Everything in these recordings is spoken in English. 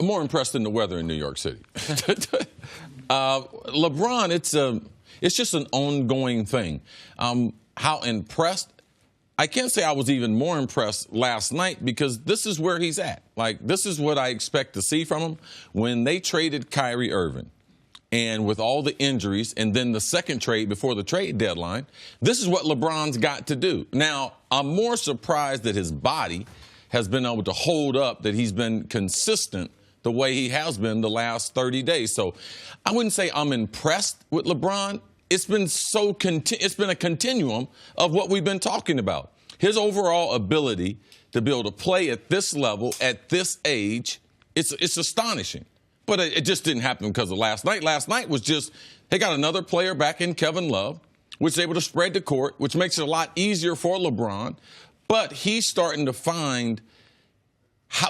More impressed than the weather in New York City. LeBron, it's just an ongoing thing. How impressed? I can't say I was even more impressed last night because this is where he's at. Like, this is what I expect to see from him. When they traded Kyrie Irving, and with all the injuries, and then the second trade before the trade deadline, this is what LeBron's got to do. Now, I'm more surprised that his body has been able to hold up, that he's been consistent the way he has been the last 30 days. So I wouldn't say I'm impressed with LeBron. It's been a continuum of what we've been talking about. His overall ability to be able to play at this level, at this age, it's astonishing. But it just didn't happen because of last night. Last night was just, they got another player back in Kevin Love, which is able to spread the court, which makes it a lot easier for LeBron. But he's starting to find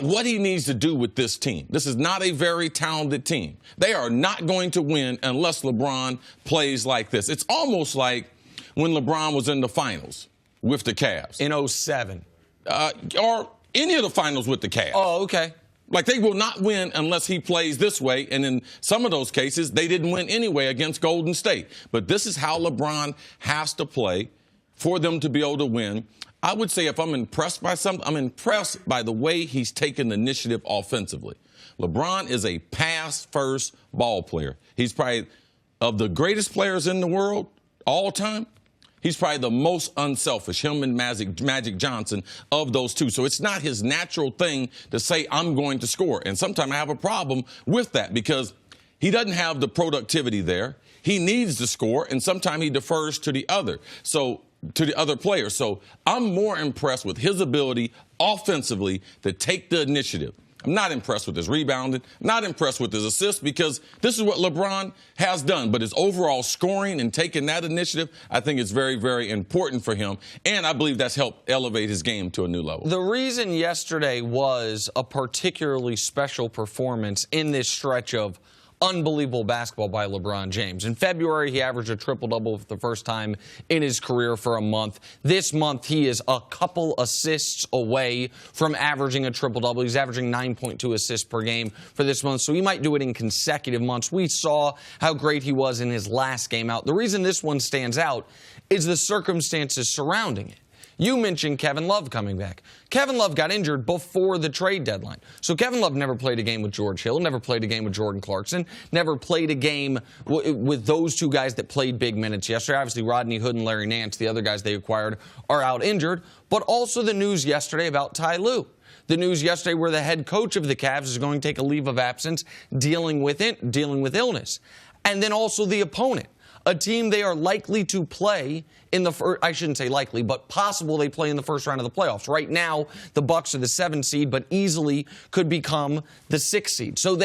what he needs to do with this team. This is not a very talented team. They are not going to win unless LeBron plays like this. It's almost like when LeBron was in the finals with the Cavs. In 07. Or any of the finals with the Cavs. Oh, okay. Like, they will not win unless he plays this way. And in some of those cases, they didn't win anyway against Golden State. But this is how LeBron has to play for them to be able to win. I would say if I'm impressed by something, I'm impressed by the way he's taken the initiative offensively. LeBron is a pass-first ball player. He's probably, of the greatest players in the world all time, he's probably the most unselfish, him and Magic Johnson, of those two. So it's not his natural thing to say, I'm going to score. And sometimes I have a problem with that because he doesn't have the productivity there. He needs to score, and sometimes he defers to the other players. So I'm more impressed with his ability offensively to take the initiative. I'm not impressed with his rebounding, not impressed with his assists, because this is what LeBron has done. But his overall scoring and taking that initiative, I think is very, very important for him. And I believe that's helped elevate his game to a new level. The reason yesterday was a particularly special performance in this stretch of unbelievable basketball by LeBron James. In February, he averaged a triple-double for the first time in his career for a month. This month, he is a couple assists away from averaging a triple-double. He's averaging 9.2 assists per game for this month, so he might do it in consecutive months. We saw how great he was in his last game out. The reason this one stands out is the circumstances surrounding it. You mentioned Kevin Love coming back. Kevin Love got injured before the trade deadline. So Kevin Love never played a game with George Hill, never played a game with Jordan Clarkson, never played a game with those two guys that played big minutes yesterday. Obviously, Rodney Hood and Larry Nance, the other guys they acquired, are out injured. But also the news yesterday about Ty Lue. The news yesterday where the head coach of the Cavs is going to take a leave of absence dealing with illness. And then also the opponent. A team they are likely to play in the first, I shouldn't say likely, but possible they play in the first round of the playoffs. Right now, the Bucks are the 7th seed, but easily could become the 6th seed. So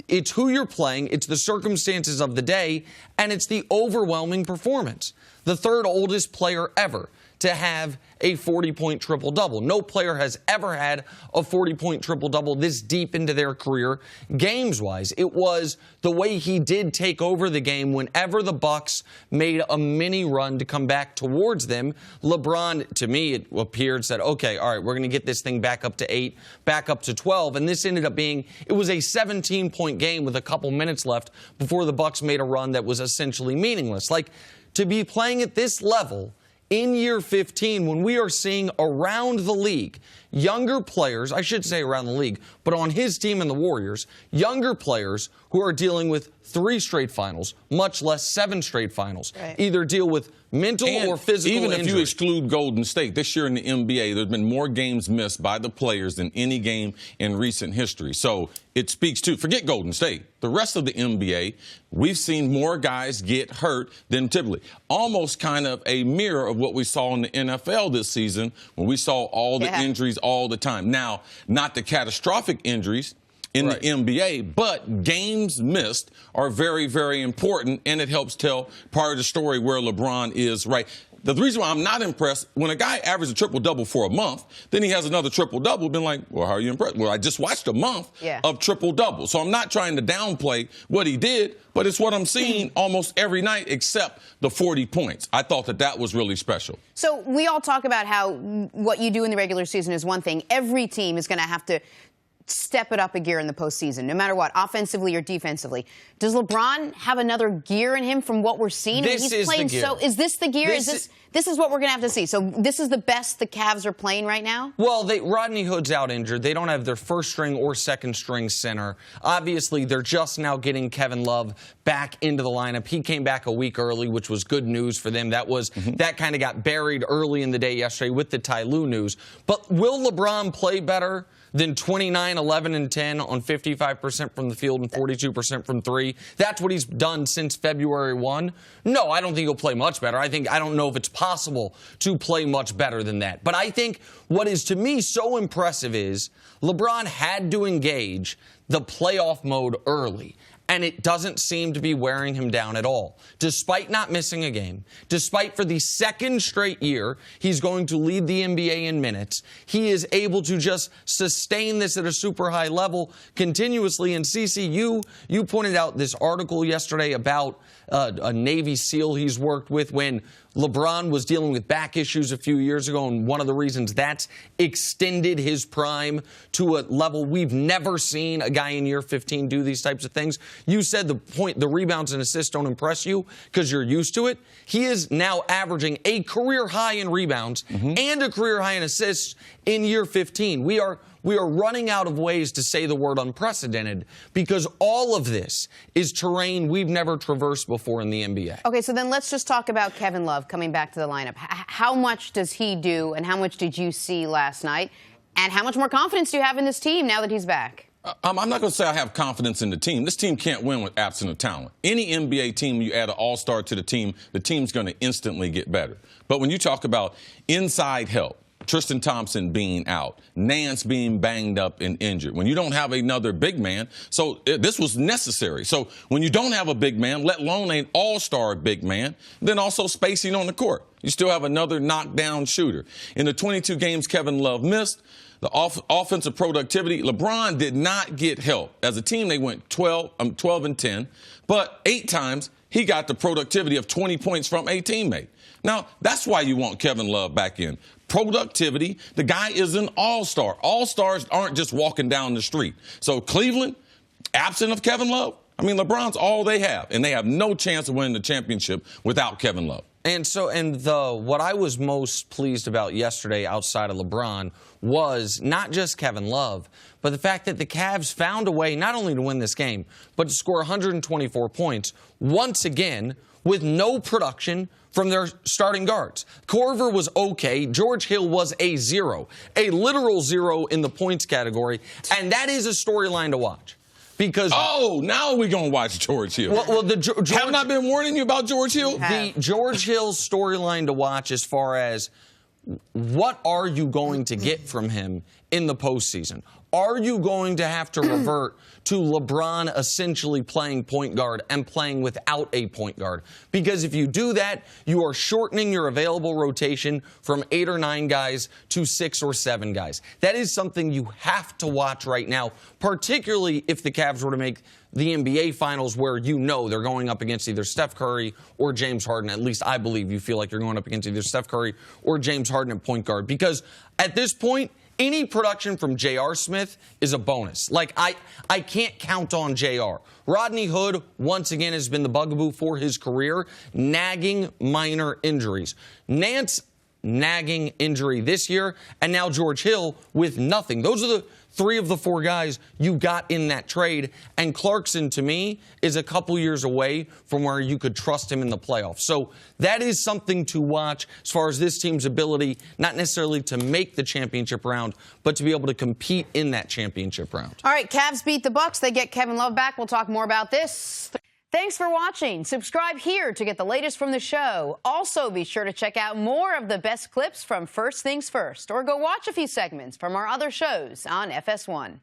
it's who you're playing, it's the circumstances of the day, and it's the overwhelming performance. The third oldest player ever to have a 40-point triple-double. No player has ever had a 40-point triple-double this deep into their career, games-wise. It was the way he did take over the game whenever the Bucks made a mini run to come back towards them. LeBron, to me, it appeared, said, okay, all right, we're going to get this thing back up to 8, back up to 12. And this ended up being, it was a 17-point game with a couple minutes left before the Bucks made a run that was essentially meaningless. Like, to be playing at this level in year 15, when we are seeing around the league, younger players, I should say around the league, but on his team and the Warriors, younger players who are dealing with 3 straight finals, much less 7 straight finals, either deal with mental or physical injury. Even if you exclude Golden State, this year in the NBA, there's been more games missed by the players than any game in recent history. So it speaks to, forget Golden State, the rest of the NBA, we've seen more guys get hurt than typically. Almost kind of a mirror of what we saw in the NFL this season when we saw all the injuries all the time. Now, not the catastrophic injuries in the NBA, but games missed are very, very important, and it helps tell part of the story where LeBron is right. The reason why I'm not impressed, when a guy averages a triple-double for a month, then he has another triple-double, been like, well, how are you impressed? Well, I just watched a month of triple-double. So I'm not trying to downplay what he did, but it's what I'm seeing almost every night except the 40 points. I thought that was really special. So we all talk about how what you do in the regular season is one thing. Every team is going to have to step it up a gear in the postseason, no matter what, offensively or defensively. Does LeBron have another gear in him from what we're seeing? This is the gear. So is this the gear? This is what we're going to have to see. So this is the best the Cavs are playing right now? Well, Rodney Hood's out injured. They don't have their first string or second string center. Obviously, they're just now getting Kevin Love back into the lineup. He came back a week early, which was good news for them. That kind of got buried early in the day yesterday with the Ty Lue news. But will LeBron play better than 29, 11, and 10 on 55% from the field and 42% from three? That's what he's done since February 1. No, I don't think he'll play much better. I don't know if it's possible to play much better than that. But I think what is, to me, so impressive is LeBron had to engage the playoff mode early. And it doesn't seem to be wearing him down at all. Despite not missing a game, despite for the second straight year he's going to lead the NBA in minutes, he is able to just sustain this at a super high level continuously. And CC, you pointed out this article yesterday about a Navy SEAL he's worked with when LeBron was dealing with back issues a few years ago, and one of the reasons that's extended his prime to a level we've never seen a guy in year 15 do these types of things. You said the rebounds and assists don't impress you because you're used to it. He is now averaging a career high in rebounds and a career high in assists in year 15. We are running out of ways to say the word unprecedented because all of this is terrain we've never traversed before in the NBA. Okay, so then let's just talk about Kevin Love coming back to the lineup. How much does he do, and how much did you see last night? And how much more confidence do you have in this team now that he's back? I'm not going to say I have confidence in the team. This team can't win with absence of talent. Any NBA team, you add an all-star to the team's going to instantly get better. But when you talk about inside help, Tristan Thompson being out, Nance being banged up and injured, when you don't have another big man, so this was necessary. So when you don't have a big man, let alone an all-star big man, then also spacing on the court. You still have another knockdown shooter. In the 22 games Kevin Love missed, the offensive productivity, LeBron did not get help. As a team, they went 12 and 10, but 8 times he got the productivity of 20 points from a teammate. Now, that's why you want Kevin Love back in. Productivity. The guy is an all-star. All-stars aren't just walking down the street. So Cleveland, absent of Kevin Love, I mean, LeBron's all they have, and they have no chance of winning the championship without Kevin Love. What I was most pleased about yesterday outside of LeBron was not just Kevin Love, but the fact that the Cavs found a way not only to win this game, but to score 124 points once again with no production from their starting guards. Korver was okay. George Hill was a zero, a literal zero in the points category, and that is a storyline to watch. Because now we're going to watch George Hill. Haven't I been warning you about George Hill? The George Hill storyline to watch as far as what are you going to get from him in the postseason? Are you going to have to revert to LeBron essentially playing point guard and playing without a point guard? Because if you do that, you are shortening your available rotation from 8 or 9 guys to 6 or 7 guys. That is something you have to watch right now, particularly if the Cavs were to make the NBA Finals where you know they're going up against either Steph Curry or James Harden. At least I believe you feel like you're going up against either Steph Curry or James Harden at point guard. Because at this point, any production from J.R. Smith is a bonus. Like, I can't count on J.R. Rodney Hood, once again, has been the bugaboo for his career, nagging minor injuries. Nance, nagging injury this year, and now George Hill with nothing. Those are the 3 of the 4 guys you got in that trade. And Clarkson, to me, is a couple years away from where you could trust him in the playoffs. So that is something to watch as far as this team's ability, not necessarily to make the championship round, but to be able to compete in that championship round. All right, Cavs beat the Bucks. They get Kevin Love back. We'll talk more about this. Thanks for watching. Subscribe here to get the latest from the show. Also, be sure to check out more of the best clips from First Things First, or go watch a few segments from our other shows on FS1.